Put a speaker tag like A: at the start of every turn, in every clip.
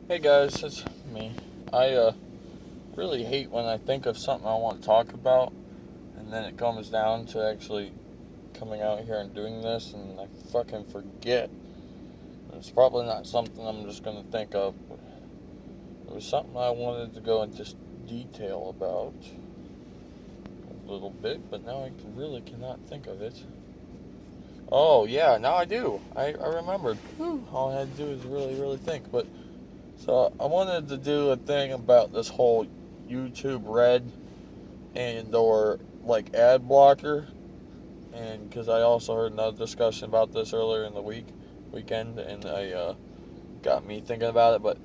A: Hey guys, it's me. I really hate when I think of something I want to talk about, and then it comes down to actually coming out here and doing this, and I fucking forget. It's probably not something I'm just gonna think of. It was something I wanted to go into detail about a little bit, but now I really cannot think of it. Oh yeah, now I do. I remembered. Whew, all I had to do is really think, but. So I wanted to do a thing about this whole YouTube Red and or like ad blocker, and because I also heard another discussion about this earlier in the weekend, and I got me thinking about it. But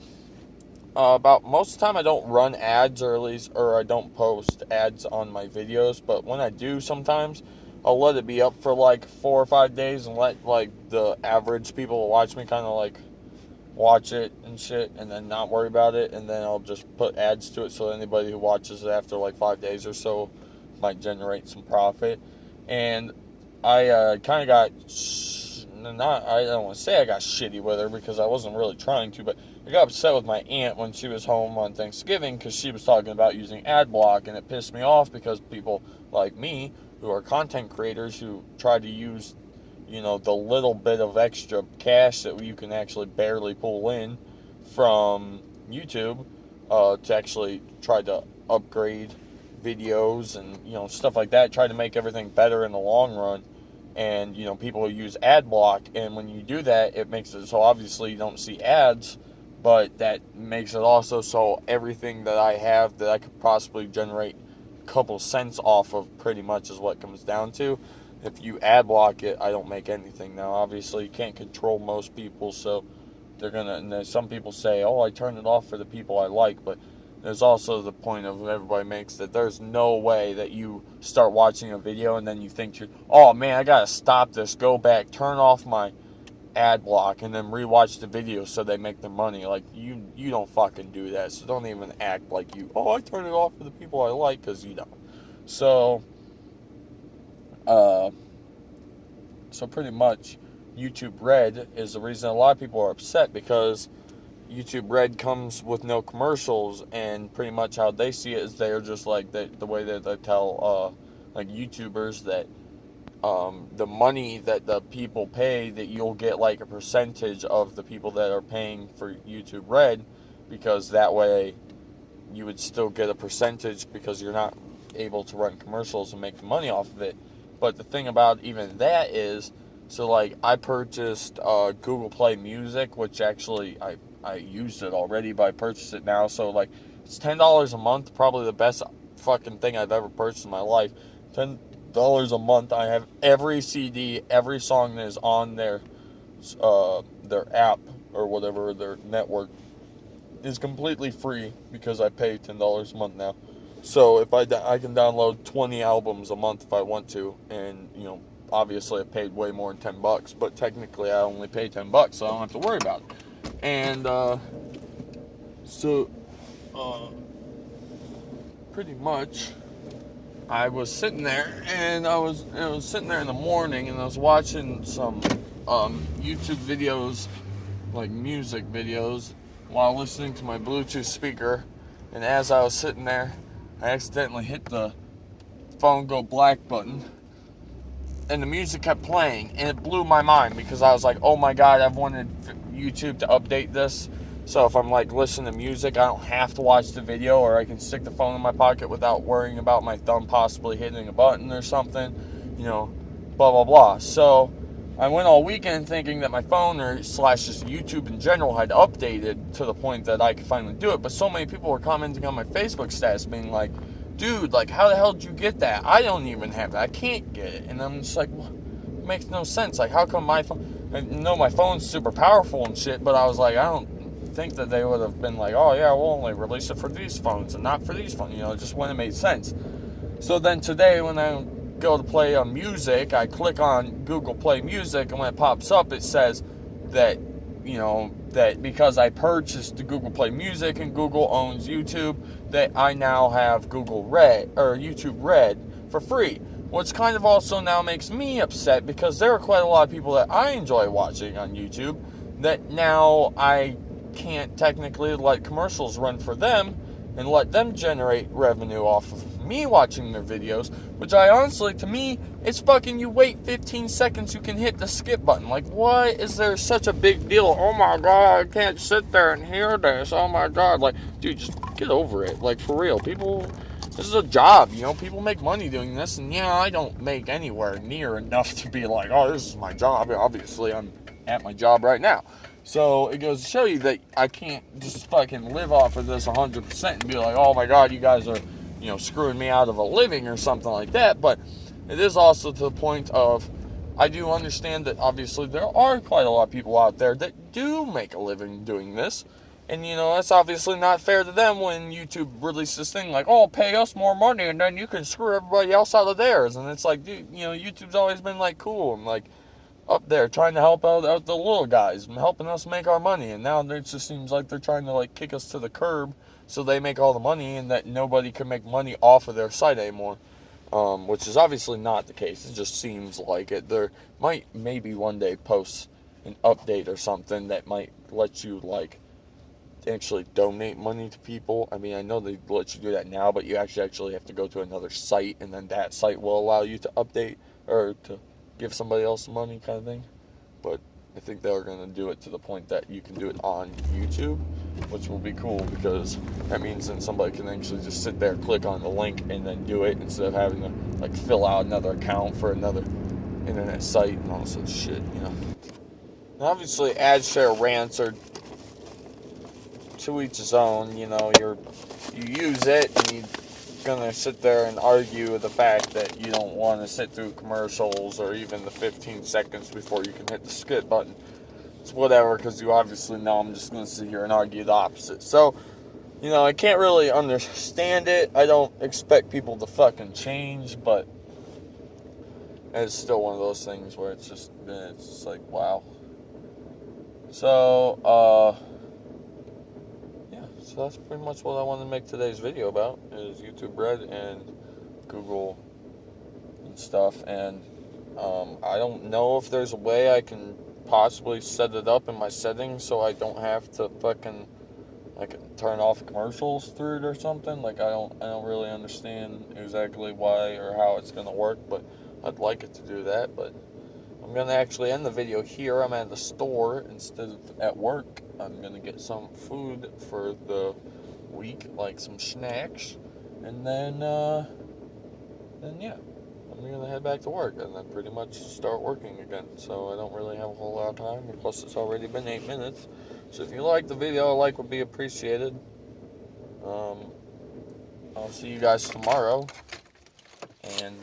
A: about most of the time I don't run ads, or at least or I don't post ads on my videos. But when I do, sometimes I'll let it be up for like 4 or 5 days and let like the average people who watch me kind of like watch it and shit, and then not worry about it, and then I'll just put ads to it so anybody who watches it after like 5 days or so might generate some profit. And I kind of got not I don't want to say I got shitty with her because I wasn't really trying to, but I got upset with my aunt when she was home on Thanksgiving because she was talking about using ad block, and it pissed me off because people like me who are content creators who try to use the little bit of extra cash that you can actually barely pull in from YouTube to actually try to upgrade videos and stuff like that, try to make everything better in the long run. And people use ad block, and when you do that, it makes it so obviously you don't see ads, but that makes it also so everything that I have that I could possibly generate a couple cents off of pretty much is what it comes down to. If you ad block it, I don't make anything. Now obviously you can't control most people, so they're gonna, and then some people say, oh, I turn it off for the people I like, but there's also the point of everybody makes that there's no way that you start watching a video and then you think oh man, I gotta stop this, go back, turn off my ad block, and then rewatch the video so they make their money. Like, you don't fucking do that, so don't even act like oh, I turn it off for the people I like, because you don't. So, uh, so pretty much, YouTube Red is the reason a lot of people are upset, because YouTube Red comes with no commercials, and pretty much how they see it is they're just like the way that they tell like YouTubers that the money that the people pay, that you'll get like a percentage of the people that are paying for YouTube Red, because that way you would still get a percentage because you're not able to run commercials and make the money off of it. But the thing about even that is, so like I purchased Google Play Music, which actually I used it already, but I purchased it now. So like it's $10 a month, probably the best fucking thing I've ever purchased in my life. $10 a month. I have every CD, every song that is on their app or whatever, their network, is completely free because I pay $10 a month now. So if I can download 20 albums a month if I want to, and obviously I paid way more than $10, but technically I only pay $10, so I don't have to worry about it. And so pretty much I was sitting there, and I was sitting there in the morning, and I was watching some YouTube videos, like music videos, while listening to my Bluetooth speaker. And as I was sitting there, I accidentally hit the phone go black button, and the music kept playing, and it blew my mind because I was like, oh my god, I've wanted YouTube to update this, so if I'm like listening to music, I don't have to watch the video, or I can stick the phone in my pocket without worrying about my thumb possibly hitting a button or something, blah blah blah. So I went all weekend thinking that my phone, or slash just YouTube in general, had updated to the point that I could finally do it. But so many people were commenting on my Facebook status being like, dude, like, how the hell did you get that? I don't even have that. I can't get it. And I'm just like, well, it makes no sense. Like, how come my phone... I know my phone's super powerful and shit, but I was like, I don't think that they would have been like, oh yeah, we'll only release it for these phones and not for these phones. It just wouldn't have made sense. So then today, when I go to play on music, I click on Google Play Music, and when it pops up, it says that, that because I purchased the Google Play Music and Google owns YouTube, that I now have Google Red, or YouTube Red, for free. Which kind of also now makes me upset, because there are quite a lot of people that I enjoy watching on YouTube that now I can't technically let commercials run for them and let them generate revenue off of me watching their videos, which I honestly, to me, it's fucking, you wait 15 seconds, you can hit the skip button. Like, why is there such a big deal? Oh my god, I can't sit there and hear this. Oh my god. Like, dude, just get over it. Like, for real. People, this is a job, you know? People make money doing this, and yeah, I don't make anywhere near enough to be like, oh, this is my job. Obviously, I'm at my job right now. So it goes to show you that I can't just fucking live off of this 100% and be like, oh my god, you guys are, you know, screwing me out of a living or something like that. But it is also to the point of, I do understand that obviously there are quite a lot of people out there that do make a living doing this. And, you know, that's obviously not fair to them when YouTube releases this thing like, oh, pay us more money and then you can screw everybody else out of theirs. And it's like, dude, you know, YouTube's always been like cool and like up there trying to help out the little guys and helping us make our money, and now it just seems like they're trying to like kick us to the curb so they make all the money and that nobody can make money off of their site anymore, which is obviously not the case. It just seems like it. There might maybe one day post an update or something that might let you like actually donate money to people. I mean, I know they let you do that now, but you actually have to go to another site, and then that site will allow you to update or to give somebody else money kind of thing. But I think they're going to do it to the point that you can do it on YouTube, which will be cool because that means then somebody can actually just sit there, click on the link, and then do it instead of having to like fill out another account for another internet site and all this other shit, you know. And obviously, ad share rants are to each his own. You know, you use it and you gonna sit there and argue with the fact that you don't want to sit through commercials or even the 15 seconds before you can hit the skip button. It's whatever, because you obviously know I'm just gonna sit here and argue the opposite. So, you know, I can't really understand it. I don't expect people to fucking change, but it's still one of those things where it's just like, wow. So, so that's pretty much what I wanted to make today's video about, is YouTube Red and Google and stuff. And I don't know if there's a way I can possibly set it up in my settings so I don't have to fucking like turn off commercials through it or something. Like I don't really understand exactly why or how it's gonna work, but I'd like it to do that. But I'm gonna actually end the video here. I'm at the store instead of at work. I'm gonna get some food for the week, like some snacks, and then yeah, I'm gonna head back to work and then pretty much start working again. So I don't really have a whole lot of time, and plus it's already been 8 minutes. So if you like the video, a like would be appreciated. I'll see you guys tomorrow, and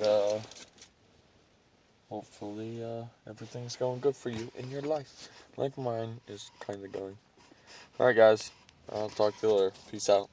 A: hopefully everything's going good for you in your life, like mine is kind of going. Alright guys, I'll talk to you later. Peace out.